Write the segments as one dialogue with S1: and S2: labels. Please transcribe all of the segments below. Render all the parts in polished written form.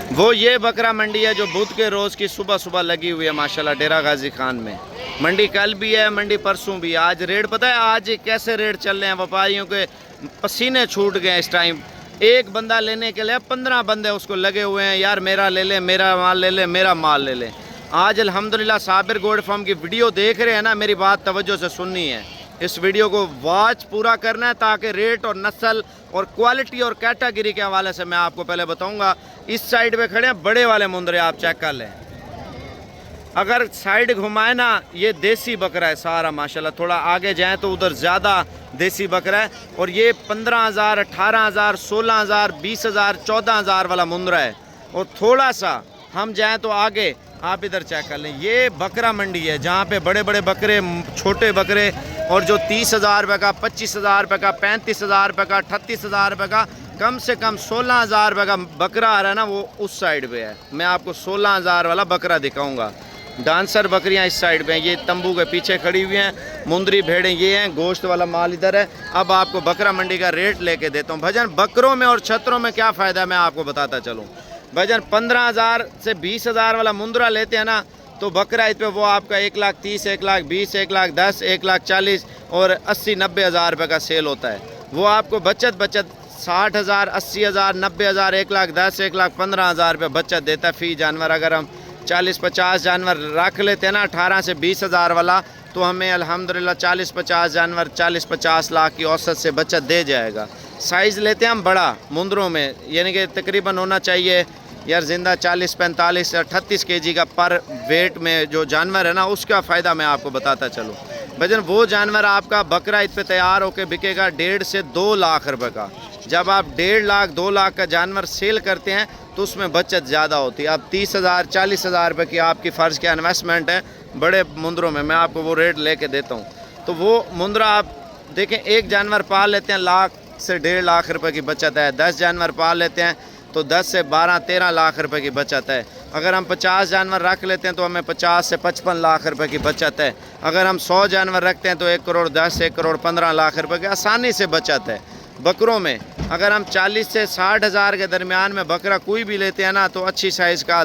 S1: वो ये बकरा मंडी है जो बुध के रोज़ की सुबह सुबह लगी हुई है माशाल्लाह डेरा गाजी खान में। मंडी कल भी है, मंडी परसों भी है। आज रेट पता है आज कैसे रेट चल रहे हैं, व्यापारियों के पसीने छूट गए इस टाइम। एक बंदा लेने के लिए 15 बंदे उसको लगे हुए हैं, यार मेरा ले ले, मेरा माल ले ले, मेरा माल ले ले। आज अल्हम्दुलिल्लाह साबिर गोल्ड फार्म की वीडियो देख रहे हैं ना, मेरी बात तवज्जो से सुननी है। इस वीडियो को वॉच पूरा करना है ताकि रेट और नस्ल और क्वालिटी और कैटेगरी के हवाले से मैं आपको पहले बताऊंगा। इस साइड पे खड़े हैं बड़े वाले मुंदरे, आप चेक कर लें। अगर साइड घुमाए ना, ये देसी बकरा है सारा माशाल्लाह। थोड़ा आगे जाएं तो उधर ज़्यादा देसी बकरा है। और ये 15,000, 18,000, 16,000, 20,000, 14,000 वाला मुंदरा है। और थोड़ा सा हम जाएँ तो आगे, आप इधर चेक कर लें, ये बकरा मंडी है जहाँ पे बड़े बड़े बकरे, छोटे बकरे, और जो 30,000 रुपये का, 25,000 रुपये का, 35,000 रुपये का, 38,000 रुपये का, कम से कम 16,000 रुपये का बकरा आ रहा है ना, वो उस साइड पे है। मैं आपको 16,000 वाला बकरा दिखाऊंगा। डांसर बकरियां इस साइड पे हैं, ये तंबू के पीछे खड़ी हुई हैं। मुंदरी भेड़ें ये हैं, गोश्त वाला माल इधर है। अब आपको बकरा मंडी का रेट लेके देता हूँ। भजन बकरों में और छतरों में क्या फ़ायदा है मैं आपको बताता चलूँ। भजन 15,000 से 20,000 वाला मुंदरा लेते हैं ना, तो बकरा इस पे वो आपका 1,30,000, 1,20,000, 1,10,000, 1,40,000 और 80-90 हज़ार रुपये का सेल होता है। वो आपको बचत 60,000, 80,000, 90,000, 1,10,000, 1,15,000 रुपये बचत देता है फ़ी जानवर। अगर हम 40-50 जानवर रख लेते हैं ना 18 से 20,000 वाला, तो हमें अल्हम्दुलिल्लाह 40-50 जानवर 40-50 लाख की औसत से बचत दे जाएगा। साइज़ लेते हैं हम बड़ा मुंदरों में, यानी कि तकरीबन होना चाहिए यार ज़िंदा 40-45 या 38 kg का पर वेट में जो जानवर है ना, उसका फ़ायदा मैं आपको बताता चलूँ। भजन वो जानवर आपका बकरा इत पे तैयार होकर बिकेगा 1.5 से 2 लाख रुपए का। जब आप 1.5 लाख 2 लाख का जानवर सेल करते हैं तो उसमें बचत ज़्यादा होती है। अब 30,000 40,000 रुपये की आपकी फ़र्ज़ की इन्वेस्टमेंट है बड़े मुंदरों में, मैं आपको वो रेट लेके देता हूँ। तो वो मुंदरा आप देखें, एक जानवर पाल लेते हैं लाख से 1.5 लाख रुपए की बचत है। 10 जानवर पाल लेते हैं तो 10 से 12-13 लाख रुपए की बचत है। अगर हम 50 जानवर रख लेते हैं तो हमें 50 से 55 लाख रुपए की बचत है। अगर हम 100 जानवर रखते हैं तो 1 करोड़ 10, 1 करोड़ 15 लाख रुपए की आसानी से बचत है। बकरों में अगर हम 40 से 60 हज़ार के दरमियान में बकरा कोई भी लेते हैं ना, तो अच्छी साइज़ का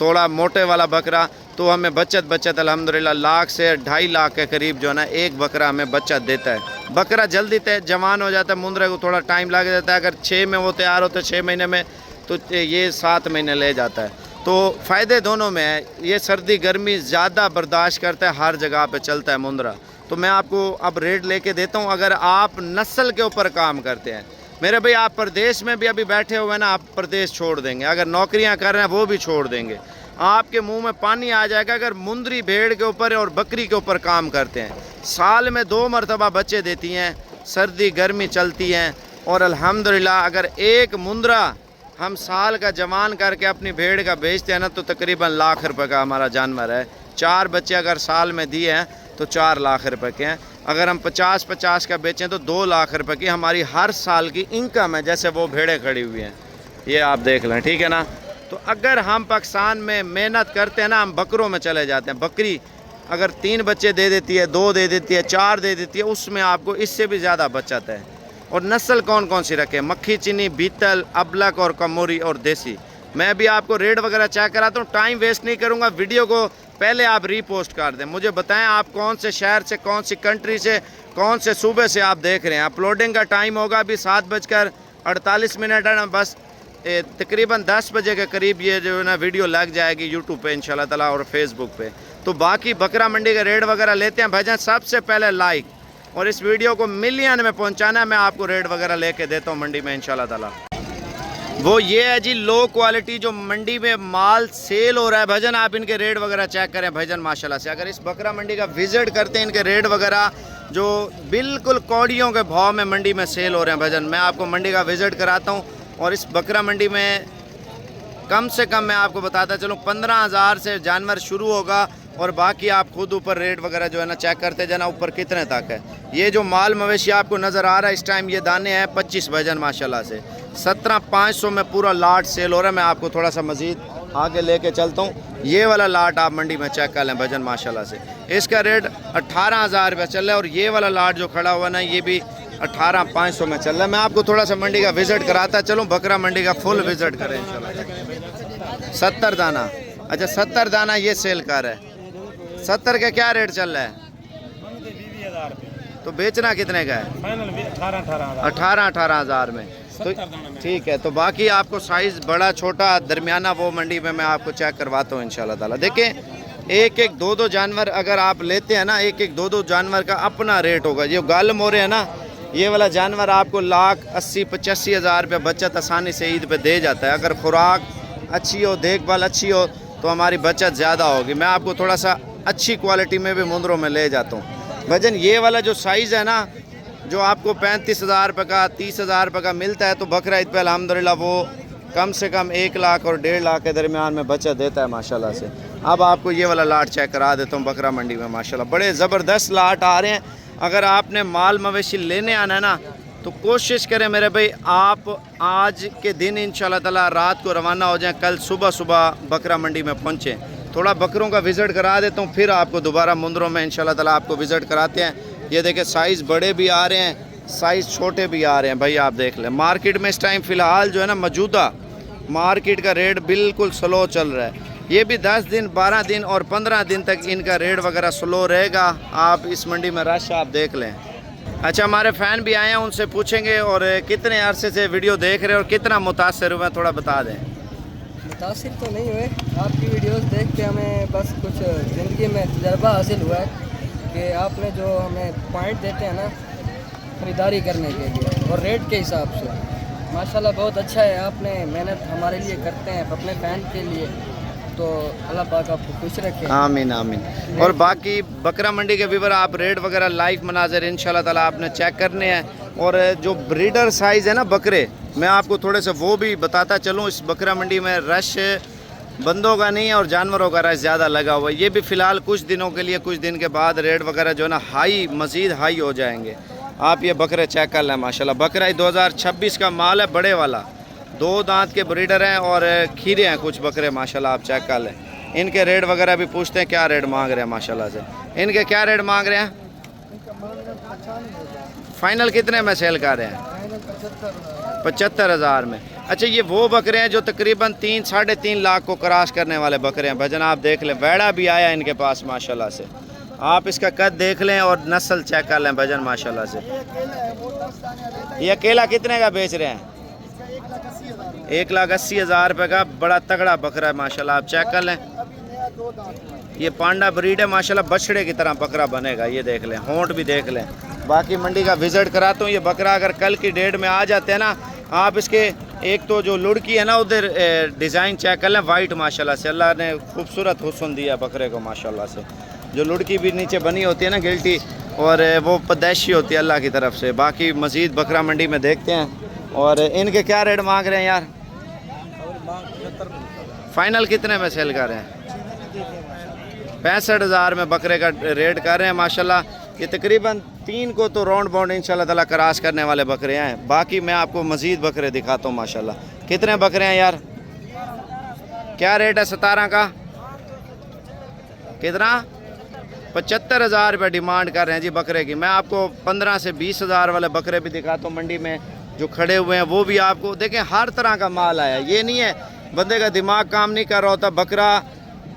S1: थोड़ा मोटे वाला बकरा, तो हमें बचत अल्हम्दुलिल्लाह लाख से 2.5 लाख के करीब जो है ना एक बकरा हमें बचत देता है। बकरा जल्दी जवान हो जाता है, मुंदरे को थोड़ा टाइम लग जाता है। अगर 6 में वो तैयार होते 6 महीने में, तो ये 7 महीने ले जाता है। तो फ़ायदे दोनों में है। ये सर्दी गर्मी ज़्यादा बर्दाश्त करता है, हर जगह पे चलता है मुंदरा। तो मैं आपको अब रेट लेके देता हूँ। अगर आप नस्ल के ऊपर काम करते हैं मेरे भाई, आप प्रदेश में भी अभी बैठे हुए हैं ना, आप प्रदेश छोड़ देंगे। अगर नौकरियां कर रहे हैं वो भी छोड़ देंगे, आपके मुंह में पानी आ जाएगा। अगर मुंदरी भेड़ के ऊपर और बकरी के ऊपर काम करते हैं, साल में 2 मरतबा बच्चे देती हैं, सर्दी गर्मी चलती हैं, और अल्हम्दुलिल्लाह अगर एक मुंदरा हम साल का जवान करके अपनी भेड़ का बेचते हैं ना, तो तकरीबन लाख रुपए का हमारा जानवर है। 4 बच्चे अगर साल में दिए हैं तो 4 लाख रुपए के हैं। अगर हम 50-50 का बेचें तो 2 लाख रुपए की हमारी हर साल की इनकम है। जैसे वो भेड़ें खड़ी हुई हैं, ये आप देख लें, ठीक है ना। तो अगर हम पाकिस्तान में मेहनत करते हैं ना, हम बकरों में चले जाते हैं। बकरी अगर 3 बच्चे दे देती है, 2 दे देती है, 4 दे देती है, उसमें आपको इससे भी ज़्यादा बचत है। और नस्ल कौन कौन सी रखें? मक्खी चीनी, बीतल, अबलक और कमोरी और देसी। मैं भी आपको रेट वगैरह चेक कराता हूँ, टाइम वेस्ट नहीं करूँगा। वीडियो को पहले आप रीपोस्ट कर दें, मुझे बताएं आप कौन से शहर से, कौन सी कंट्री से, कौन से सूबे से आप देख रहे हैं। अपलोडिंग का टाइम होगा अभी 7:48 है ना, बस तकरीबन 10 बजे के करीब ये जो है ना वीडियो लग जाएगी यूट्यूब पे इंशाल्लाह ताला और फेसबुक पे। तो बाकी बकरा मंडी का रेट वगैरह लेते हैं भजन, सबसे पहले लाइक और इस वीडियो को मिलियन में पहुंचाना है। मैं आपको रेट वगैरह लेके देता हूँ मंडी में इंशाल्लाह ताला। वो ये है जी लो क्वालिटी जो मंडी में माल सेल हो रहा है भजन, आप इनके रेट वगैरह चेक करें भजन माशाल्लाह से। अगर इस बकरा मंडी का विज़िट करते हैं, इनके रेट वगैरह जो बिल्कुल कौड़ियों के भाव में मंडी में सेल हो रहे हैं भजन। मैं आपको मंडी का विज़िट कराता हूँ। और इस बकरा मंडी में कम से कम मैं आपको बताता चलूँ 15,000 से जानवर शुरू होगा, और बाकी आप खुद ऊपर रेट वगैरह जो है ना चेक करते जाना ऊपर कितने तक है। ये जो माल मवेशी आपको नज़र आ रहा है इस टाइम, ये दाने हैं 25 भजन माशाल्लाह से। 17,500 में पूरा लाट सेल हो रहा है। मैं आपको थोड़ा सा मज़ीद आगे लेके चलता हूँ। ये वाला लाट आप मंडी में चेक कर लें भजन माशाल्लाह से, इसका रेट 18,000 रुपये चल रहा है। और ये वाला लाट जो खड़ा हुआ ना, ये भी 18,500 में चल रहा है। मैं आपको थोड़ा सा मंडी का विज़िट कराता चलूँ, बकरा मंडी का फुल विज़िट करें इंशाल्लाह। 70 दाना। अच्छा 70 दाना ये सेल कर है। 70 का क्या रेट चल रहा है?
S2: 20,000 रुपये।
S1: तो बेचना कितने का है?
S2: फाइनल 18,000।
S1: 18,000 में। तो ठीक है। तो बाकी आपको साइज़ बड़ा छोटा दरमियाना वो मंडी में मैं आपको चेक करवाता हूँ इंशाल्लाह ताला। देखें एक एक दो दो जानवर अगर आप लेते हैं ना, एक एक दो दो जानवर का अपना रेट होगा। ये गाल मोरे है ना, ये वाला जानवर आपको 1,80,85,000 रुपये बचत आसानी से ईद पे दे जाता है। अगर खुराक अच्छी हो, देखभाल अच्छी हो तो हमारी बचत ज़्यादा होगी। मैं आपको थोड़ा सा अच्छी क्वालिटी में भी मुंदरों में ले जाता हूँ। वजन ये वाला जो साइज़ है ना, जो आपको 35,000 रुपये का 30,000 रुपये का मिलता है, तो बकरा ईद पे अल्हम्दुलिल्लाह वो कम से कम 1 लाख और 1.5 लाख के दरमियान में बचत देता है माशाल्लाह से। अब आपको ये वाला लाट चेक करा देता हूँ बकरा मंडी में। माशाल्लाह बड़े ज़बरदस्त लाट आ रहे हैं। अगर आपने माल मवेशी लेने आना है ना, तो कोशिश करें मेरे भाई आप आज के दिन इंशाल्लाह ताला रात को रवाना हो जाएं, कल सुबह सुबह बकरा मंडी में पहुँचें। थोड़ा बकरों का विज़िट करा देता हूँ, फिर आपको दोबारा मुंदरों में इंशाल्लाह ताला आपको विज़िट कराते हैं। ये देखें साइज़ बड़े भी आ रहे हैं, साइज़ छोटे भी आ रहे हैं भाई, आप देख लें। मार्केट में इस टाइम फ़िलहाल जो है ना, मौजूदा मार्केट का रेट बिल्कुल स्लो चल रहा है। ये भी 10 दिन 12 दिन और 15 दिन तक इनका रेट वगैरह स्लो रहेगा। आप इस मंडी में रश आप देख लें। अच्छा हमारे फ़ैन भी आए हैं, उनसे पूछेंगे और कितने अरसे से वीडियो देख रहे हैं और कितना मुतासर हुए, थोड़ा बता दें।
S3: मुतासिर तो नहीं हुए, आपकी वीडियोस देख के हमें बस कुछ ज़िंदगी में तजर्बा हासिल हुआ है कि आपने जो हमें पॉइंट देते हैं ना ख़रीदारी करने के लिए और रेट के हिसाब से, माशाल्लाह बहुत अच्छा है। आपने मेहनत हमारे लिए करते हैं, अपने फ़ैन के लिए, तो अल्लाह पाक आपको खुश रखे।
S1: आमीन आमीन। और बाकी बकरा मंडी के व्यूवर आप रेट वगैरह लाइव मनाजर इंशाल्लाह ताला आपने चेक करने हैं। और जो ब्रीडर साइज़ है ना बकरे, मैं आपको थोड़े से वो भी बताता चलूँ। इस बकरा मंडी में रश बंदों का नहीं है और जानवरों का रश ज़्यादा लगा हुआ है। ये भी फ़िलहाल कुछ दिनों के लिए, कुछ दिन के बाद रेट वगैरह जो है ना हाई, मज़ीद हाई हो जाएंगे। आप ये बकरे चेक कर लें माशाल्लाह। बकरा 2026 का माल है, बड़े वाला, 2 दांत के ब्रीडर हैं और खीरे हैं कुछ बकरे माशाल्लाह, आप चेक कर लें। इनके रेट वगैरह भी पूछते हैं क्या रेट मांग रहे हैं माशाल्लाह से। इनके क्या रेट मांग रहे हैं? फाइनल कितने में सेल कर रहे हैं? 75,000 में। अच्छा ये वो बकरे हैं जो तकरीबन 3 साढ़े 3 लाख को क्रॉस करने वाले बकरे हैं भजन, आप देख लें। वैड़ा भी आया इनके पास माशाल्लाह से, आप इसका कद देख लें और नस्ल चेक कर लें भजन माशाल्लाह से। ये अकेला कितने का बेच रहे हैं? 1,80,000 रुपये का बड़ा तगड़ा बकरा है माशाल्लाह, आप चेक कर लें। ये पांडा ब्रीड है माशाल्लाह, बछड़े की तरह बकरा बनेगा, ये देख लें, होंठ भी देख लें। बाकी मंडी का विज़िट कराता हूँ। ये बकरा अगर कल की डेट में आ जाते हैं ना, आप इसके एक तो जो लुड़की है ना उधर डिज़ाइन चेक कर लें, वाइट माशाल्लाह से, अल्लाह ने खूबसूरत हुस्न दिया बकरे को माशाल्लाह से। जो लुड़की भी नीचे बनी होती है ना गिल्टी, और वो पैदाइशी होती है अल्लाह की तरफ से। बाकी मज़ीद बकरा मंडी में देखते हैं। और इनके क्या रेट मांग रहे हैं यार? फाइनल कितने में सेल कर रहे हैं? 65,000 में बकरे का रेट कर रहे हैं माशाल्लाह। ये तकरीबन 3 को तो राउंड बाउंड इंशाल्लाह ताला क्रॉस करने वाले बकरे हैं। बाकी मैं आपको मज़ीद बकरे दिखाता हूँ माशाल्लाह। कितने बकरे हैं यार? क्या रेट है 17 का? कितना? 75,000 रुपये डिमांड कर रहे हैं जी बकरे की। मैं आपको 15 से 20,000 वाले बकरे भी दिखाता हूँ मंडी में जो खड़े हुए हैं, वो भी आपको देखें। हर तरह का माल आया, ये नहीं है बंदे का दिमाग काम नहीं कर रहा होता। बकरा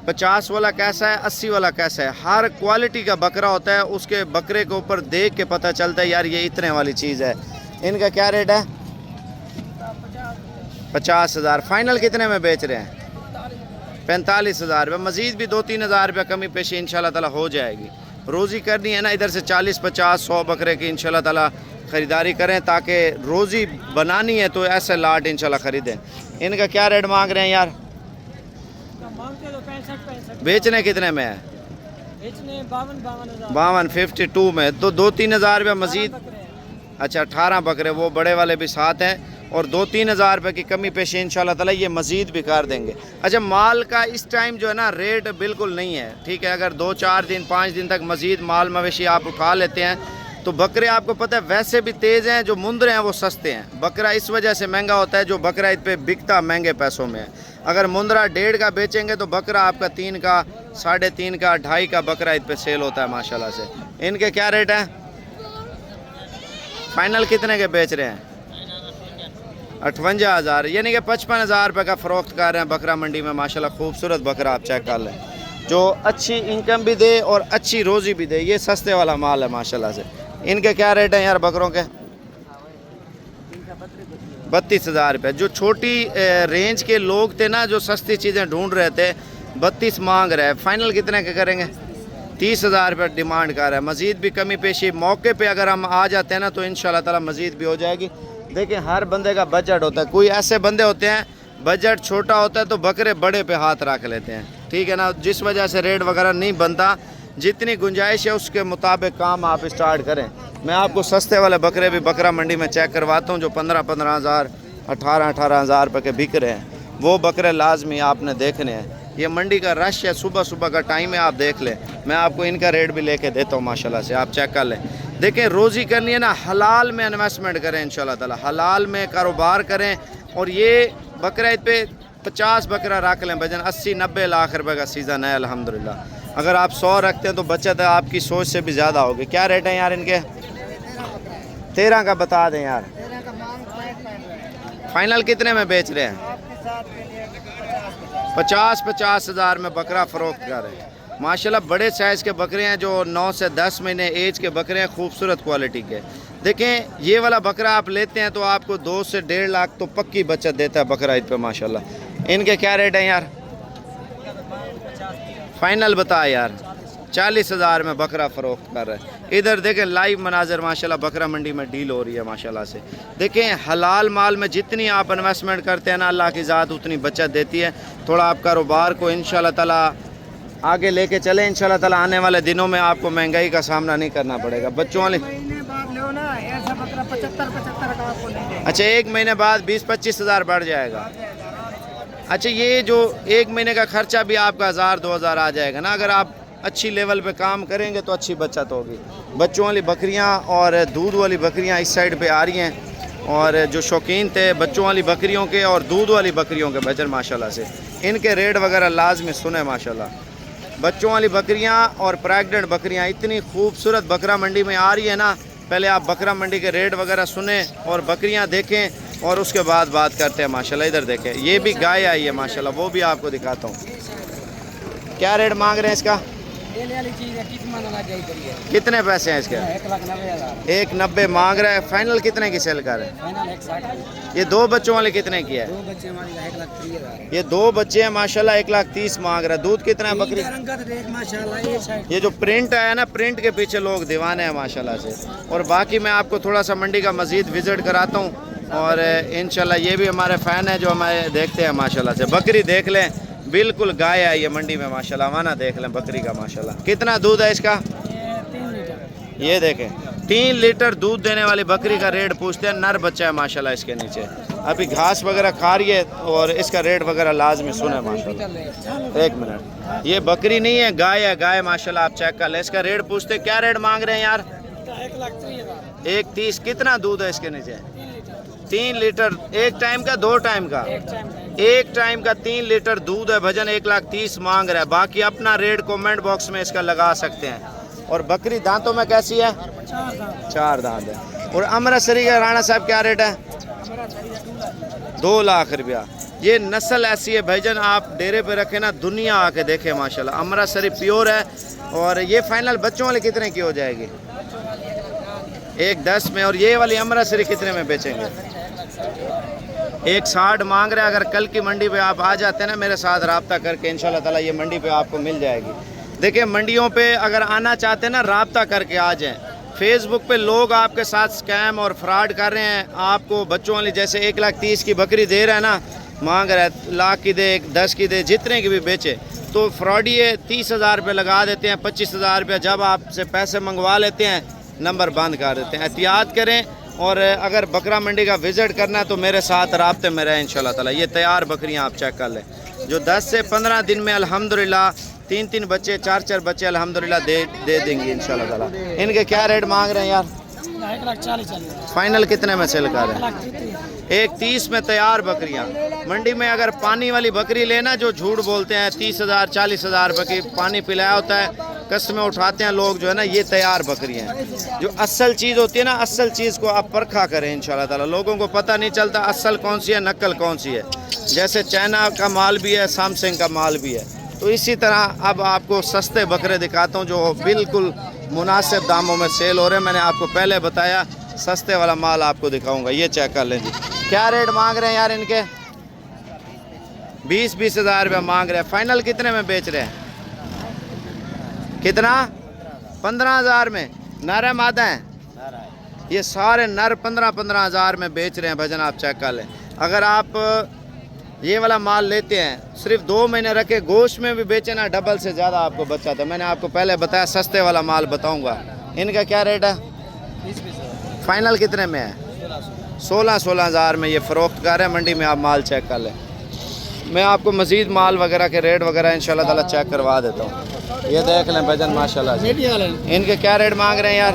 S1: 50 वाला कैसा है, 80 वाला कैसा है, हर क्वालिटी का बकरा होता है। उसके बकरे के ऊपर देख के पता चलता है यार ये इतने वाली चीज़ है। इनका क्या रेट है? 50,000। फाइनल कितने में बेच रहे हैं? 45,000 रुपये। मज़ीद भी 2-3 हज़ार रुपये कमी पेशी इंशाल्लाह ताला हो जाएगी। रोज़ी करनी है ना, इधर से 40, 50, 100 बकरे की इंशाल्लाह ताला ख़रीदारी करें, ताकि रोज़ी बनानी है तो ऐसे लाट इंशाल्लाह ख़रीदें। इनका क्या रेट मांग रहे हैं यार? बेचने कितने में है? 52, 52 में। तो 2-3 हज़ार रुपये मज़ीद। अच्छा 18 बकरे, वो बड़े वाले भी साथ हैं, और 2-3 हज़ार रुपये की कमी पेशी इंशाल्लाह ताला ये मज़ीद भी कर देंगे। अच्छा माल का इस टाइम जो है ना रेट बिल्कुल नहीं है, ठीक है। अगर 2-4 दिन 5 दिन तक मज़ीद माल मवेशी आप उठा लेते हैं तो बकरे आपको पता है वैसे भी तेज़ हैं, जो मुंदरे हैं वो सस्ते हैं। बकरा इस वजह से महंगा होता है, जो बकरा ईद पे बिकता महंगे पैसों में है। अगर मुंदरा 1.5 का बेचेंगे तो बकरा आपका 3 का, 3.5 का, 2.5 का बकरा ईद पे सेल होता है माशाल्लाह से। इनके क्या रेट हैं? फाइनल कितने के बेच रहे हैं? 58,000, यानी कि 55,000 रुपये का फ़रोख्त कर रहे हैं बकरा मंडी में माशाल्लाह। खूबसूरत बकरा आप चेक कर लें, जो अच्छी इनकम भी दे और अच्छी रोज़ी भी दे। ये सस्ते वाला माल है माशाल्लाह से। इनके क्या रेट हैं यार बकरों के? 32,000 रुपये। जो छोटी रेंज के लोग थे ना, जो सस्ती चीज़ें ढूंढ रहे थे, 32 मांग रहे हैं। फाइनल कितने के करेंगे? 30,000 रुपये डिमांड कर रहा है। मज़ीद भी कमी पेशी मौके पे अगर हम आ जाते हैं ना तो इंशाल्लाह ताला मज़ीद भी हो जाएगी। देखिए हर बंदे का बजट होता है। कोई ऐसे बंदे होते हैं बजट छोटा होता है तो बकरे बड़े पे हाथ रख लेते हैं, ठीक है ना, जिस वजह से रेट वगैरह नहीं बनता। जितनी गुंजाइश है उसके मुताबिक काम आप स्टार्ट करें। मैं आपको सस्ते वाले बकरे भी बकरा मंडी में चेक करवाता हूँ, जो 15,000 18,000 रुपये के बिक रहे हैं। वो बकरे लाजमी आपने देखने हैं। ये मंडी का रश है, सुबह सुबह का टाइम है, आप देख लें। मैं आपको इनका रेट भी लेके देता हूँ माशाल्लाह से, आप चेक कर लें। देखें रोज़ी करनी है ना, हलाल में इन्वेस्टमेंट करें इंशाल्लाह ताला, हलाल में कारोबार करें। और ये बकरा ईद पे 50 बकरा रख लें भजन, 80-90 लाख रुपए का सीज़न है अल्हम्दुलिल्लाह। अगर आप 100 रखते हैं तो बचत है आपकी सोच से भी ज़्यादा होगी। क्या रेट है यार इनके? 13 का बता दें यार। फाइनल कितने में बेच रहे हैं? 50,000 में बकरा फ़रोख्त कर रहे हैं माशाल्लाह। बड़े साइज़ के बकरे हैं, जो 9 से 10 महीने एज के बकरे हैं, खूबसूरत क्वालिटी के। देखें ये वाला बकरा आप लेते हैं तो आपको 2 से 1.5 लाख तो पक्की बचत देता है बकरा ईद पे माशाल्लाह। इनके क्या रेट हैं यार? फाइनल बता यार। 40,000 में बकरा फ़रोख्त कर रहे हैं। इधर देखें लाइव मनाजर माशाल्लाह बकरा मंडी में डील हो रही है माशाल्लाह से। देखें हलाल माल में जितनी आप इन्वेस्टमेंट करते हैं ना, अल्लाह की ज़ात उतनी बचत देती है। थोड़ा आप कारोबार को इंशाल्लाह ताला आगे लेके चले, इंशाल्लाह ताला आने वाले दिनों में आपको महंगाई का सामना नहीं करना पड़ेगा। बच्चों वाली अच्छा 1 महीने बाद 20-25 हज़ार बढ़ जाएगा। अच्छा ये जो 1 महीने का खर्चा भी आपका 1,000-2,000 आ जाएगा ना। अगर आप अच्छी लेवल पे काम करेंगे तो अच्छी बचत होगी। बच्चों वाली बकरियां और दूध वाली बकरियां इस साइड पे आ रही हैं। और जो शौकीन थे बच्चों वाली बकरियों के और दूध वाली बकरियों के भजन माशाल्लाह से, इनके रेट वगैरह लाजमी सुने माशाल्लाह। बच्चों वाली बकरियां और प्रेग्नेंट बकरियां इतनी खूबसूरत बकरा मंडी में आ रही है ना। पहले आप बकरा मंडी के रेट वगैरह सुने और बकरियां देखें और उसके बाद बात करते हैं माशाल्लाह। इधर देखें ये भी गाय आई है माशाल्लाह, वो भी आपको दिखाता हूँ। क्या रेट मांग रहे हैं इसका? कितने पैसे हैं इसके? 1,90,000 मांग रहा है। फाइनल कितने की सेल कर रहे हैं? ये 2 बच्चों वाले कितने की है? ये 2 बच्चे हैं माशाल्लाह, 1,30,000 मांग रहा है। दूध कितना है बकरी? ये जो प्रिंट आया ना, प्रिंट के पीछे लोग दीवाने हैं माशाल्लाह से। और बाकी मैं आपको थोड़ा सा मंडी का मजीद विजिट कराता हूँ। और इंशाल्लाह ये भी हमारे फ़ैन हैं जो हमें देखते हैं माशाल्लाह से। बकरी देख लें, बिल्कुल गाय आई है मंडी में माशाल्लाह। वाना देख लें बकरी का माशाल्लाह। कितना दूध है इसका?
S3: 3 लीटर।
S1: ये देखें 3 लीटर दूध देने वाली बकरी का रेट पूछते हैं। नर बच्चा है माशाल्लाह इसके नीचे, अभी घास वगैरह खा रही है। और इसका रेट वगैरह लाजमी सुने माशाल्लाह। 1 मिनट, ये बकरी नहीं है, गाय है, गाय माशाल्लाह। आप चेक कर लें। इसका रेट पूछते, क्या रेट मांग रहे हैं यार? 1,30,000। कितना दूध है इसके नीचे? 3 लीटर। एक टाइम का 2 टाइम का? एक टाइम का 3 लीटर दूध है भजन। 1,30,000 मांग रहा है। बाकी अपना रेट कमेंट बॉक्स में इसका लगा सकते हैं। और बकरी दांतों में कैसी है? 4 दांत है। और अमृतसरी का राणा साहब क्या रेट है? 2 लाख रुपया। ये नस्ल ऐसी है भाईजान, आप डेरे पे रखे ना, दुनिया आके देखे माशाल्लाह। अमृतसरी प्योर है। और ये फाइनल बच्चों वाली कितने की हो जाएगी? 1,10 में। और ये वाली अमृतसरी कितने में बेचेंगे? 1,60 मांग रहे हैं। अगर कल की मंडी पे आप आ जाते हैं ना मेरे साथ रब्ता करके, इंशाल्लाह ताला ये मंडी पे आपको मिल जाएगी। देखिए मंडियों पे अगर आना चाहते हैं ना, रब्ता करके आ जाएं। फेसबुक पे लोग आपके साथ स्कैम और फ्रॉड कर रहे हैं। आपको बच्चों वाली जैसे 1,30,000 की बकरी दे रहा है ना, मांग रहा है लाख की दे, 10 की दे, जितने की भी बेचे, तो फ्रॉडिये 30,000 रुपये लगा देते हैं, 25,000 रुपये। जब आपसे पैसे मंगवा लेते हैं नंबर बंद कर देते हैं। एहतियात करें। और अगर बकरा मंडी का विज़िट करना है तो मेरे साथ राब्ते में रहें इंशाल्लाह ताला। ये तैयार बकरियां आप चेक कर लें, जो 10 से 15 दिन में अल्हम्दुलिल्लाह 3-3 बच्चे, 4-4 बच्चे अल्हम्दुलिल्लाह दे देंगी इंशाल्लाह ताला। इनके क्या रेट मांग रहे हैं यार?
S3: 1,40,000।
S1: फाइनल कितने में सेल कर रहे हैं? 1,30,000 में तैयार बकरियां। मंडी में अगर पानी वाली बकरी लेना, जो झूठ बोलते हैं 30,000 40,000 रुपये की पानी पिलाया होता है, कस्में उठाते हैं लोग जो है ना, ये तैयार बकरियां हैं। जो असल चीज़ होती है ना, असल चीज़ को आप परखा करें इंशाल्लाह ताला। लोगों को पता नहीं चलता असल कौन सी है, नकल कौन सी है। जैसे चाइना का माल भी है, सैमसंग का माल भी है, तो इसी तरह अब आपको सस्ते बकरे दिखाता हूँ जो बिल्कुल मुनासिब दामों में सेल हो रहे हैं। मैंने आपको पहले बताया सस्ते वाला माल आपको दिखाऊंगा। ये चेक कर लें जी, क्या रेट मांग रहे हैं यार इनके? 20-20 हज़ार रुपये मांग रहे हैं। फाइनल कितने में बेच रहे हैं? कितना? 15,000 में। नर है मादा है? ये सारे नर 15-15 हज़ार में बेच रहे हैं भजन, आप चेक कर लें। अगर आप ये वाला माल लेते हैं, सिर्फ 2 महीने रखे गोश्त में भी बेचे ना, डबल से ज़्यादा आपको बचा था। मैंने आपको पहले बताया सस्ते वाला माल बताऊंगा। इनका क्या रेट है? फाइनल कितने में है? 16-16 हज़ार में ये फ़रोख्त कर रहे हैं मंडी में। आप माल चेक कर लें। मैं आपको मज़ीद माल वगैरह के रेट वगैरह इंशाल्लाह ताला चेक करवा देता हूँ। ये देख लें भजन माशाल्लाह से। इनके क्या रेट मांग रहे हैं यार?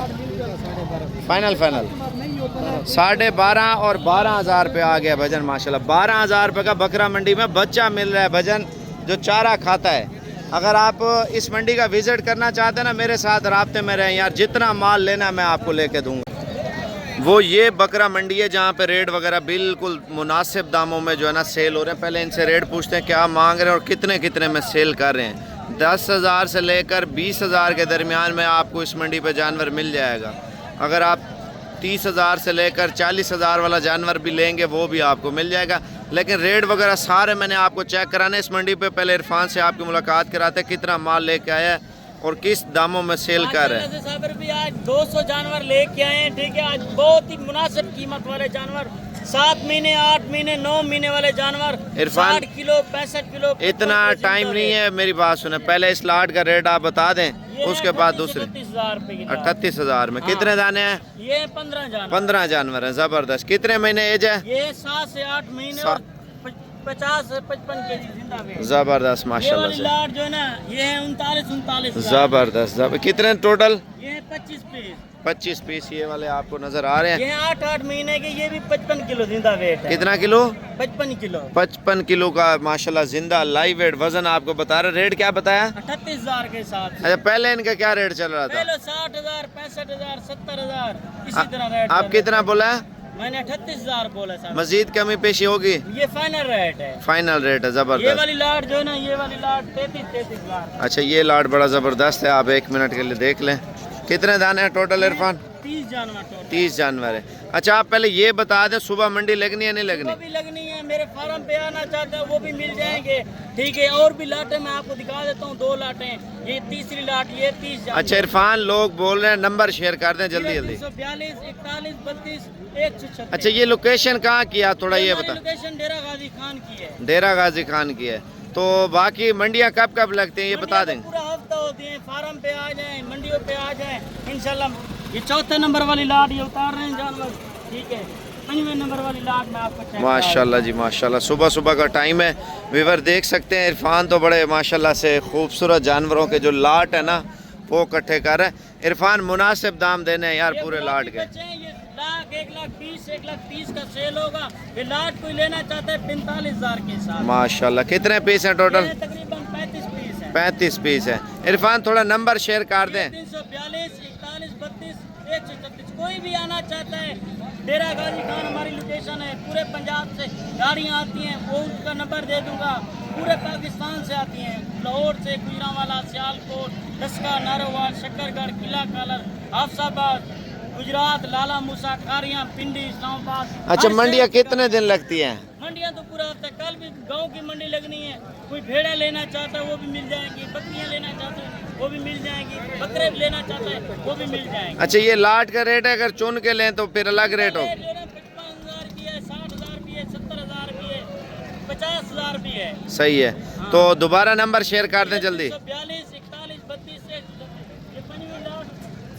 S1: फाइनल 12.5 और 12 हज़ार रुपये आ गया भजन माशाल्लाह। 12 हज़ार रुपये का बकरा मंडी में बच्चा मिल रहा है भजन, जो चारा खाता है। अगर आप इस मंडी का विज़िट करना चाहते हैं ना, मेरे साथ राब्ते में रहें यार। जितना माल लेना मैं आपको लेके दूँगा। वो ये बकरा मंडी है जहाँ पे रेट वगैरह बिल्कुल मुनासिब दामों में जो है ना सेल हो रहे हैं। पहले इनसे रेट पूछते हैं क्या मांग रहे हैं और कितने कितने में सेल कर रहे हैं। 10 हज़ार से लेकर 20 हज़ार के दरमियान में आपको इस मंडी पे जानवर मिल जाएगा। अगर आप 30 हज़ार से लेकर 40 हज़ार वाला जानवर भी लेंगे वो भी आपको मिल जाएगा। लेकिन रेट वगैरह सारे मैंने आपको चेक कराने इस मंडी पे। पहले इरफान से आपकी मुलाकात कराते, कितना माल लेके आया है और किस दामों में सेल कर रहे हैं।
S2: साबर भी आज 200 जानवर लेके आए हैं, ठीक है। आज बहुत ही मुनासिब कीमत वाले जानवर, 7 महीने 8 महीने 9 महीने वाले जानवर।
S1: Irfan
S2: 60 kilo 65 kilo.
S1: इतना टाइम नहीं है, मेरी बात सुने। पहले इस लाट का रेट आप बता दें, उसके बाद दूसरे। 38 हज़ार में कितने दाने हैं?
S2: ये 15 जानवर।
S1: 15 जानवर है, जबरदस्त। कितने महीने एज है?
S2: ये 7 से 8 महीने और 50 से 55 केजी जिंदा वेट।
S1: जबरदस्त
S2: ये
S1: माशाल्लाह
S2: वाली
S1: से।
S2: लाट जो है ना, ये है 39
S1: जबरदस्त। कितने टोटल?
S2: ये 25 पीस।
S1: 25 पीस ये वाले आपको नजर आ रहे हैं।
S2: ये 8-8 महीने के, ये भी 55 किलो जिंदा वेट है।
S1: कितना किलो?
S2: 55 किलो।
S1: 55 किलो का माशाल्लाह जिंदा लाइव वेट वजन आपको बता रहे। रेट क्या बताया?
S2: 38 हज़ार के साथ।
S1: अच्छा, पहले इनका क्या रेट चल रहा था?
S2: पहले 60 हज़ार 65 हज़ार 70 हज़ार इसी तरह रेट।
S1: आप कितना बोला है?
S2: मैंने 38 हज़ार बोला सर।
S1: मजीद कमी पेशी होगी?
S2: ये फाइनल रेट है।
S1: फाइनल रेट है,
S2: ये
S1: जबरदस्त।
S2: वाली लाट जो है ना, ये वाली लाट 33 हज़ार।
S1: अच्छा, ये लाट बड़ा ज़बरदस्त है। आप 1 मिनट के लिए देख लें। कितने दाने हैं टोटल इरफान?
S2: 30 जानवर टोटल।
S1: 30 जानवर है। अच्छा, आप पहले ये बता दें सुबह मंडी लगनी है नहीं लगनी?
S2: वो भी लगनी है। मेरे फार्म पे आना चाहते हैं वो भी मिल जाएंगे, ठीक है। और भी लाटें मैं आपको दिखा देता हूँ, 2 लाटें। ये तीसरी लाट, ये 30 जानवर।
S1: अच्छा इरफान, लोग बोल रहे हैं, नंबर शेयर कर दें जल्दी जल्दी।
S2: 342 41 32 136।
S1: अच्छा, ये लोकेशन कहाँ की है थोड़ा ये बता।
S2: लोकेशन डेरा गाजी खान की है।
S1: डेरा गाजी खान की है। तो बाकी मंडियाँ कब कब लगती हैं ये बता दें?
S2: पूरा हफ्ता होती है। फार्म पे आ जाएं, मंडियों पे आ जाएं इंशाल्लाह। ये 4थे नंबर वाली लाट ये उतार रहे हैं जानवर, ठीक है। 5वें नंबर वाली लाट में आपको चेक
S1: माशाल्लाह जी माशाल्लाह। सुबह सुबह का टाइम है, व्यूअर देख सकते हैं। इरफान तो बड़े माशाल्लाह से खूबसूरत जानवरों के जो लाट है ना वो इकट्ठे कर रहे हैं। इरफान मुनासिब दाम देने हैं यार पूरे लाट के।
S2: 1,20,000 का सेल होगा। ये लाट कोई लेना चाहता है 45 हज़ार के साथ।
S1: माशाल्लाह। कितने पीस हैं टोटल?
S2: तकरीबन 35 पीस है।
S1: 35 पीस है। इरफान थोड़ा नंबर शेयर कर दें।
S2: 342 41 32 136। कोई भी आना चाहता है, डेरा गाजी खान हमारी लोकेशन है। पूरे पंजाब से गाड़ियाँ आती हैं, वो उसका नंबर दे दूंगा। पूरे पाकिस्तान से आती हैं, लाहौर से, गुजरांवाला, सियालकोट, लस्का, नारोवाल, शक्करगढ़, किला कालर, हाफसाबाद, गुजरात, लाला मूसा, कारियाँ, पिंडी, इस्लामाबाद।
S1: अच्छा, मंडियाँ कितने दिन लगती हैं?
S2: मंडियाँ तो पूरा हफ्ता। कल भी गांव की मंडी लगनी है। कोई भेड़ा लेना चाहता है वो भी मिल जाएंगी, बकरियाँ लेना चाहते हैं वो भी मिल जाएंगी, बकरे लेना चाहते हैं वो भी मिल जाएंगे।
S1: अच्छा, ये लाट का रेट है, अगर चुन के लें तो फिर अलग रेट हो?
S2: 55 हज़ार भी है, 60 हज़ार भी है, 70 हज़ार भी है, 50 हज़ार भी है।
S1: सही है। तो दोबारा नंबर शेयर कर दें जल्दी।
S2: 42 41 32 से ये 5वीं लाट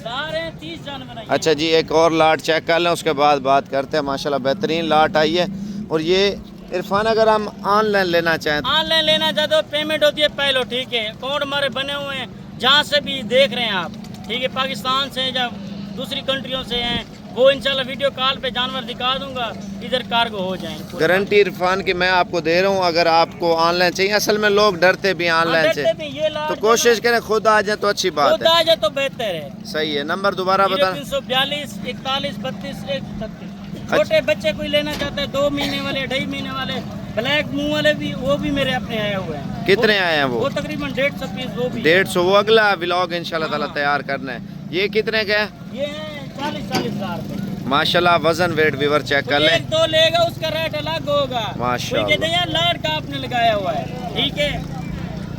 S2: ला रहे हैं 30 जानवर।
S1: अच्छा जी, एक और लाट चेक कर लें उसके बाद बात करते हैं। माशाल्लाह बेहतरीन लाट आई है। और ये इरफान, अगर हम ऑनलाइन लेना चाहें?
S2: ऑनलाइन लेना चाहते हो पेमेंट होती है पहले, ठीक है। अकाउंट हमारे बने हुए हैं, जहाँ से भी देख रहे हैं आप, ठीक है। पाकिस्तान से या दूसरी कंट्रियों से हैं, वो इंशाल्लाह वीडियो कॉल पे जानवर दिखा दूंगा, इधर कार्गो हो जाएंगे।
S1: गारंटी इरफान की मैं आपको दे रहा हूँ। अगर आपको ऑनलाइन चाहिए, असल में लोग डरते भी ऑनलाइन से, तो कोशिश करें खुद आ जाए तो अच्छी बात
S2: खुद
S1: है।
S2: आ जाए तो बेहतर है।
S1: सही है। नंबर दोबारा बताना।
S2: 342 41 32 136। छोटे बच्चे कोई लेना चाहते हैं, 2 महीने वाले, 2.5 महीने वाले, ब्लैक मुंह वाले भी, वो भी मेरे अपने आए हुए हैं।
S1: कितने आए हैं
S2: वो तकरीबन 150 पीस। वो भी
S1: 150। वो अगला व्लॉग इंशाल्लाह ताला तैयार करना है। ये कितने का है?
S2: ये है 40-40 हज़ार रुपए।
S1: माशाल्लाह वजन वेट व्यूअर चेक कर लें।
S2: 1-2 लेगा उसका रेट अलग होगा।
S1: माशाल्लाह।
S2: कोई कहते हैं यार लाड का आपने लगाया हुआ है, ठीक है।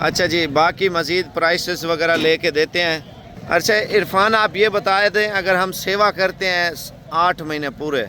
S1: अच्छा जी, बाकी मजीद प्राइसेस वगैरह लेके देते हैं। अच्छा इरफान, आप ये बताए दें, अगर हम सेवा करते हैं 8 महीने पूरे,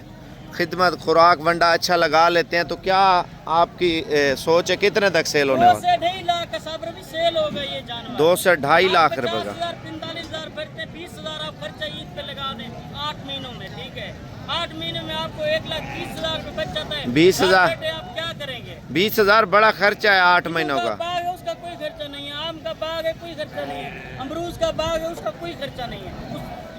S1: खिदमत खुराक वंडा अच्छा लगा लेते हैं, तो क्या आपकी सोच है कितने तक सेल होने
S2: 2
S1: वाला?
S2: से 2.5 लाख का सब्र भी सेल होगा ये जानवर।
S1: 2 से 2.5 लाख रुपए
S2: 50,000
S1: का।
S2: 45,000 भरते, 20,000 आप खर्चा ईद पे लगा दें 8 महीनों में, ठीक है। 8 महीने में आपको 1,30,000 रुपए बच जाता है।
S1: 20,000
S2: बेटे आप क्या करेंगे?
S1: 20,000 बड़ा खर्चा है 8 महीनों का।
S2: बाग है उसका कोई खर्चा नहीं है, आम का बाग है कोई खर्चा नहीं है, अमरूद का बाग है उसका कोई खर्चा नहीं है।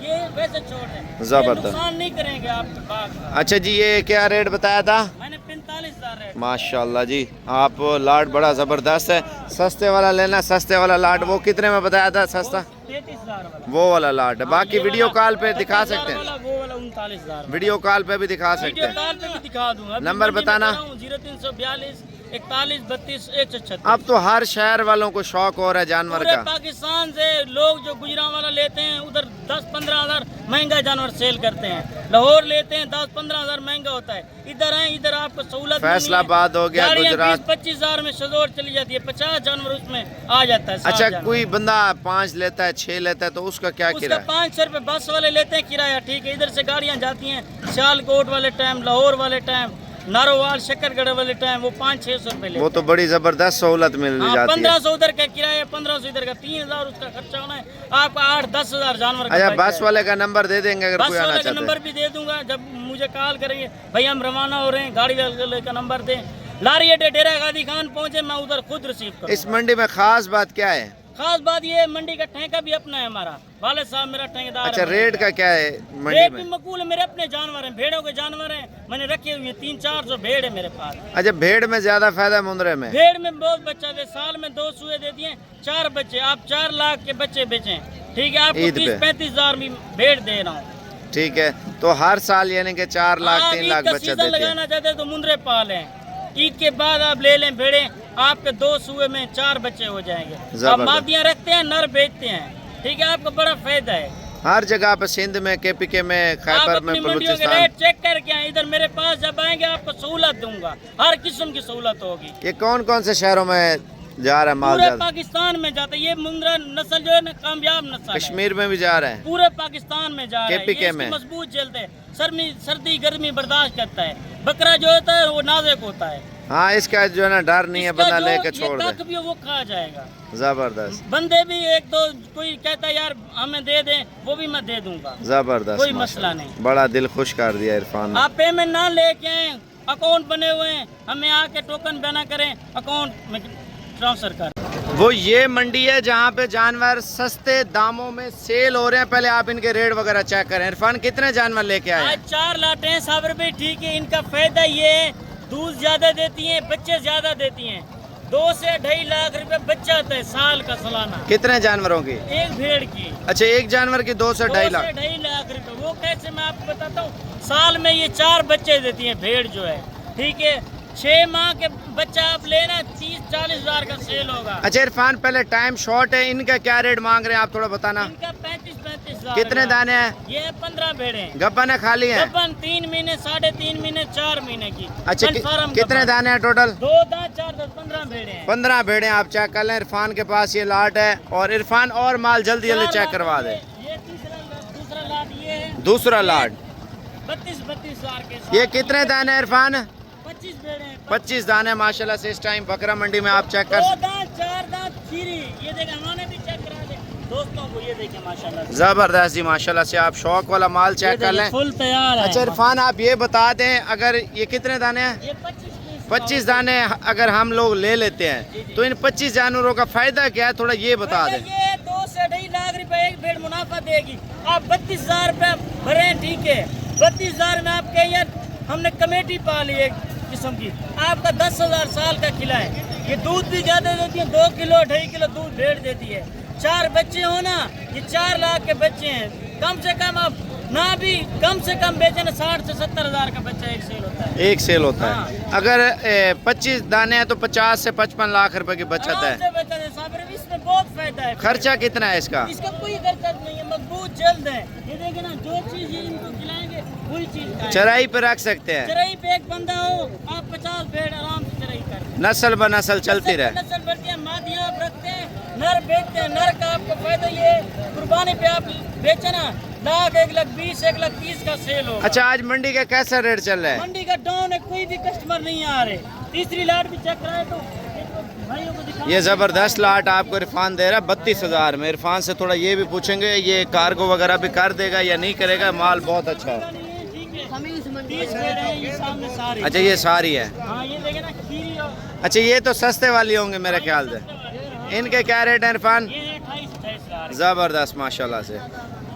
S2: ये वैसे छोड़ है,
S1: जबरदस्त।
S2: नुकसान नहीं करेंगे आपके बाग का।
S1: अच्छा जी, ये क्या रेट बताया था?
S2: मैंने 45,000 रेट।
S1: माशाल्लाह जी, आप लाट बड़ा ज़बरदस्त है। सस्ते वाला लेना, सस्ते वाला लाट। वो कितने में बताया था सस्ता?
S2: 33,000 वाला।
S1: वो वाला लाट है। बाकी वीडियो कॉल पे दिखा
S2: 35,000
S1: सकते हैं।
S2: वाला, वो वाला 39,000।
S1: वीडियो कॉल पे भी दिखा सकते
S2: वीडियो
S1: हैं।
S2: कॉल पे भी दिखा दूंगा।
S1: नंबर बताना।
S2: 0342 41 32 136।
S1: अब तो हर शहर वालों को शौक हो रहा है जानवर
S2: पूरे
S1: का।
S2: पाकिस्तान से लोग जो गुजरांवाला लेते हैं उधर 10-15 हज़ार महंगा जानवर सेल करते हैं। लाहौर लेते हैं 10-15 हज़ार महंगा होता है। इधर है, इधर आपको सहूलत
S1: फैसलाबाद हो गया, गुजरात।
S2: 25 हज़ार में शजोर चली जाती है, 50 जानवर उसमें आ जाता है।
S1: अच्छा, कोई बंदा 5 लेता है, 6 लेता है, तो उसका क्या
S2: उसका
S1: किराया?
S2: 500 रुपये बस वाले लेते हैं किराया, ठीक है। इधर से गाड़ियाँ जाती हैं सियालकोट वाले टाइम, लाहौर वाले टाइम, नारोवाल शकरगढ़ वाले टाइम, वो 500-600 रुपये लेते हैं।
S1: वो तो बड़ी जबरदस्त सहूलत मिल जाती है।
S2: 1500 उधर का किराया, 1500 इधर का, 3,000 उसका खर्चा होना है आपका, 8-10 हज़ार जानवर का।
S1: अच्छा, बस वाले का नंबर दे देंगे अगर
S2: बस
S1: कोई आना
S2: वाले का
S1: चाहता है।
S2: नंबर भी दे दूंगा, जब मुझे कॉल करेंगे भाई हम रवाना हो रहे हैं, गाड़ी वाले का नंबर दें। लारी अड्डे डेरा गाजी खान पहुंचे, मैं उधर खुद रिसीव करूँ।
S1: इस मंडी में खास बात क्या है?
S2: खास बात ये, मंडी का ठेका भी अपना है हमारा, वाले साहब मेरा ठेकेदार।
S1: अच्छा, रेट का क्या है मंडी
S2: रेट भी
S1: में?
S2: मकबूल है, मेरे अपने जानवर हैं, भेड़ों के जानवर हैं, मैंने रखे हुए 300-400 भेड़ है मेरे पास।
S1: अच्छा, भेड़ में ज्यादा फायदा मुंदरे में?
S2: भेड़ में बहुत बच्चा दे, साल में 2 सुए दे दिए, 4 बच्चे, आप 4 लाख के बच्चे बेचें, ठीक है। आपको
S1: ईद पे
S2: 30-35 हज़ार भी भेड़ दे रहा हूँ,
S1: ठीक है। तो हर साल यानी कि 4 लाख 3 लाख बच्चा
S2: सीजन
S1: देते हैं।
S2: लगाना चाहते हैं तो मुंदरे पाल हैं, ईद के बाद आप ले लें भेड़े, आपके 2 सुए में 4 बच्चे हो जाएंगे। आप मादियाँ रखते हैं, नर बेचते हैं, ठीक है, आपको बड़ा फायदा है।
S1: हर जगह पे, सिंध में, KPK में,
S2: आप
S1: खैबर
S2: अपनी
S1: में,
S2: मंडियों के
S1: बलूचिस्तान।
S2: रेट चेक करके आए, इधर मेरे पास जब आएंगे आपको सहूलत दूंगा, हर किस्म की सहूलत होगी।
S1: ये कौन कौन से शहरों में जा रहा है माल?
S2: पूरे
S1: ज्यादा
S2: पाकिस्तान में जाता है ये मुंद्रा नस्ल, जो है ना कामयाब नस्ल है।
S1: कश्मीर में भी जा रहा है,
S2: पूरे पाकिस्तान में जा रहा है।
S1: KPK
S2: ये इसकी
S1: में।
S2: मजबूत जल्द है, सर्दी गर्मी बर्दाश्त करता है। बकरा जो होता है वो नाजुक होता है।
S1: हाँ, इसका जो है ना डर नहीं है,
S2: इसका
S1: बंदा
S2: जो
S1: लेके
S2: ये
S1: छोड़ दे।
S2: तक भी वो खा जाएगा।
S1: जबरदस्त
S2: बंदे भी 1-2 कोई कहता है यार हमें दे दें, वो भी मैं दे दूंगा,
S1: जबरदस्त,
S2: कोई
S1: माशाल्लाह।
S2: मसला नहीं।
S1: बड़ा दिल खुश कर दिया इरफान ने।
S2: आप पेमेंट ना लेके आए, अकाउंट बने हुए हैं, हमें आके टोकन बना करें, अकाउंट में ट्रांसफर कर।
S1: वो ये मंडी है जहाँ पे जानवर सस्ते दामों में सेल हो रहे हैं। पहले आप इनके रेट वगैरह चेक करें। इरफान, कितने जानवर लेके आए हैं?
S2: आज 4 लाटें हैं साबर भी, ठीक है। इनका फायदा ये है, दूध ज्यादा देती हैं, बच्चे ज्यादा देती हैं। 2 से 2.5 लाख रुपए बच्चा आता है साल का सालाना,
S1: कितने जानवरों की?
S2: एक भेड़ की।
S1: अच्छा, एक जानवर की 2 से 2.5 लाख।
S2: 2.5 लाख रुपए। वो कैसे, मैं आपको बताता हूँ। साल में ये 4 बच्चे देती है भेड़ जो है, ठीक है। 6 माह के बच्चा आप लेना 30-40 हज़ार का सेल होगा।
S1: अच्छा इरफान, पहले टाइम शॉर्ट है, इनका क्या रेट मांग रहे हैं आप थोड़ा बताना?
S2: इनका 35-35 हज़ार।
S1: कितने दाने हैं?
S2: ये 15 भेड़े हैं।
S1: गब्बन है खाली है?
S2: गब्बन 3 महीने, 3.5 महीने, 4 महीने की।
S1: अच्छा,
S2: कन्फर्म
S1: कितने
S2: गब्बन।
S1: दाने हैं टोटल?
S2: 2 दांत 4 दांत 15 भेड़े हैं।
S1: 15 भेड़े आप चेक कर लें। इरफान के पास ये लाट है, और इरफान और माल जल्दी जल्दी
S2: 4
S1: चेक
S2: लाट
S1: करवा दे।
S2: ये दूसरा लाट ये है।
S1: दूसरा लाट
S2: 32-32 हज़ार के साथ।
S1: ये कितने दाने हैं इरफान?
S2: 25 भेड़े हैं।
S1: 25 दाने माशाल्लाह से इस टाइम बकरा मंडी में आप चेक कर
S2: 2 दांत 4 दांत खीरी। ये देखें, हमारे भी चेक करा दे दोस्तों को, ये देखें माशाल्लाह से।
S1: जबरदस्त जी, माशाल्लाह से आप शौक वाला माल चेक कर लें।
S2: फुल तैयार है।
S1: अच्छा इरफान, आप ये बता दें, अगर ये कितने दाने हैं?
S2: ये 25 पीस
S1: 25 दाने अगर हम लोग ले लेते हैं तो इन 25 जानवरों का फायदा क्या है, थोड़ा ये बता दें।
S2: ये 2 से 2.5 लाख रुपए एक भेड़ मुनाफा देगी। आप 32 हज़ार रुपए भरे, ठीक है। 32,000 में आपके यार हमने कमेटी पाली एक किस्म की, आपका 10,000 साल का खिला है। ये दूध भी ज्यादा देती है, 2 किलो 2.5 किलो दूध भेड़ देती है। 4 बच्चे हो ना, ये 4 लाख के बच्चे हैं। कम से कम आप ना भी कम से कम बेचे ना 60 से 70,000 का बच्चा एक सेल होता है।
S1: एक सेल होता
S2: हाँ।
S1: है। अगर 25 दाने हैं तो 50 से 55 लाख रुपए की बचत
S2: आराम
S1: है।
S2: से बचत है साहब, इसमें बहुत फायदा है।
S1: खर्चा कितना है इसका?
S2: इसका कोई खर्चा नहीं है, मजबूत जल्द है। ये देखिए ना, जो चीज ये इनको खिलाएंगे वही चीज खाएंगे।
S1: चराई पे रख सकते हैं,
S2: चराई पे एक बंदा हो, आप 50 भेड़ आराम से चराई कर,
S1: नस्ल ब नस्ल चलती रहे।
S2: नस्ल बढ़ती है, मादियाँ आप रखते हैं, नर बेचते हैं। नर का आपको फायदा ये है, कुर्बानी पे आप बेचे ना, लाख 1,20,000 1,30,000 का सेल हो।
S1: अच्छा, आज मंडी का कैसा रेट चल रहा है?
S2: मंडी का डाउन है, कोई भी कस्टमर नहीं आ रहे। तीसरी लाट भी चेक कराए तो भाइयों को दिखा।
S1: ये ज़बरदस्त लाट आपको इरफान दे रहा है 32,000 में। इरफान से थोड़ा ये भी पूछेंगे, ये कार्गो वगैरह भी कर देगा या नहीं करेगा? माल बहुत अच्छा है। अच्छा, ये सारी है।
S2: हाँ, ये देखे ना, खीरी और
S1: अच्छा, ये तो सस्ते वाली होंगे मेरे ख्याल से। इनके क्या रेट है इरफान?
S2: ये 28-28
S1: ज़बरदस्त माशाल्लाह से।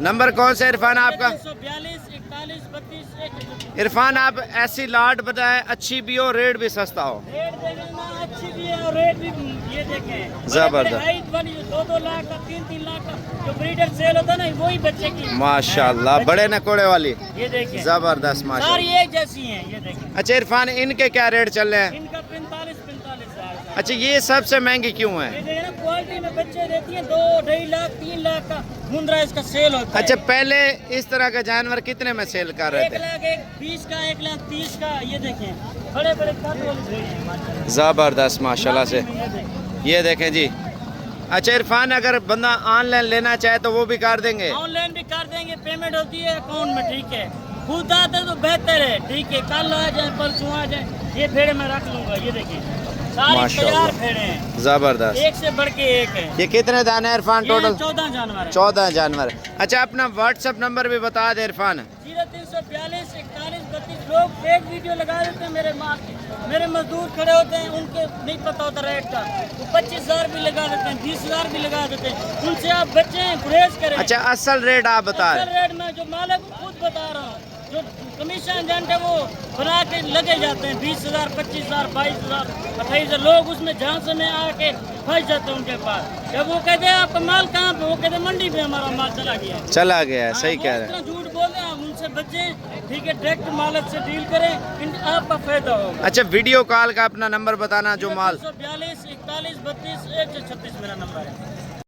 S1: नंबर कौन सा इरफान आपका?
S2: 342 41 32
S1: इरफान, आप ऐसी लाट बताएं अच्छी भी हो, रेट भी सस्ता हो।
S2: रेट देखें ना, अच्छी भी है और रेट भी ये देखें
S1: जबरदस्त।
S2: हाइट वाली 2-2 लाख का 3-3 लाख का जो ब्रीडर सेल होता है ना, वही बच्चे की
S1: माशाल्लाह, बड़े नकोड़े वाली।
S2: ये देखें
S1: जबरदस्त
S2: सारी
S1: माशाल्लाह।
S2: एक जैसी हैं। ये देखें,
S1: अच्छा इरफान, इनके क्या रेट चल रहे हैं?
S2: इनका 45-45 हज़ार।
S1: अच्छा, ये सबसे महंगी क्यों
S2: ये
S1: है?
S2: देखें ना, क्वालिटी में बच्चे देती है 2-2.5 लाख 3 लाख का मुंद्रा इसका सेल होता है।
S1: अच्छा, पहले इस तरह का जानवर कितने में सेल कर रहे
S2: 1
S1: थे?
S2: लाख 20 का 1,30,000 का। ये देखें, बड़े बड़े कद वाली भेड़ हैं माशाल्लाह।
S1: ज़बरदस्त माशाल्लाह से।
S2: ये देखें।
S1: ये देखें जी। अच्छा इरफान, अगर बंदा ऑनलाइन लेना चाहे तो वो भी कर देंगे?
S2: ऑनलाइन भी कर देंगे, पेमेंट होती है अकाउंट में, ठीक है। खुद आते तो बेहतर है, ठीक है। कल आ जाए, परसों आ जाए, ये भेड़े मैं रख लूंगा। ये देखिए, सारी
S1: माशाल्लाह।
S2: तैयार भेड़े हैं,
S1: ज़बरदस्त।
S2: एक से बढ़ के एक है।
S1: ये कितने दाने हैं इरफान
S2: ये
S1: टोटल?
S2: 14 जानवर है।
S1: 14 जानवर। अच्छा, अपना व्हाट्सएप नंबर भी बता दे इरफान।
S2: 0342 41 32। लोग फेक वीडियो लगा देते हैं मेरे माल के, मेरे मजदूर खड़े होते हैं, उनके नहीं पता होता रेट का, वो 25,000 भी लगा देते हैं, 20,000 भी लगा देते हैं। उनसे आप बचें, गुरेज करें।
S1: अच्छा, असल रेट आप बता
S2: असल
S1: रहे?
S2: रेट में जो मालिक खुद बता रहा हूँ, जो कमीशन एजेंट है वो बना के लगे जाते हैं 20,000 25,000 22,000 28,000। लोग उसमें झांसे में आके फंस जाते हैं उनके पास। जब वो कहते हैं आपका माल कहाँ पे, वो कहते हैं मंडी पे हमारा माल चला गया है।
S1: चला गया है, सही
S2: हाँ,
S1: कह
S2: वो
S1: रहे
S2: इतना
S1: हैं।
S2: झूठ बोल रहे हैं, आप उनसे बचें, ठीक है। डायरेक्ट मालिक से डील करें, आपका फायदा होगा।
S1: अच्छा, वीडियो कॉल का अपना नंबर बताना जो माल।
S2: 42 41 32 136 मेरा नंबर है।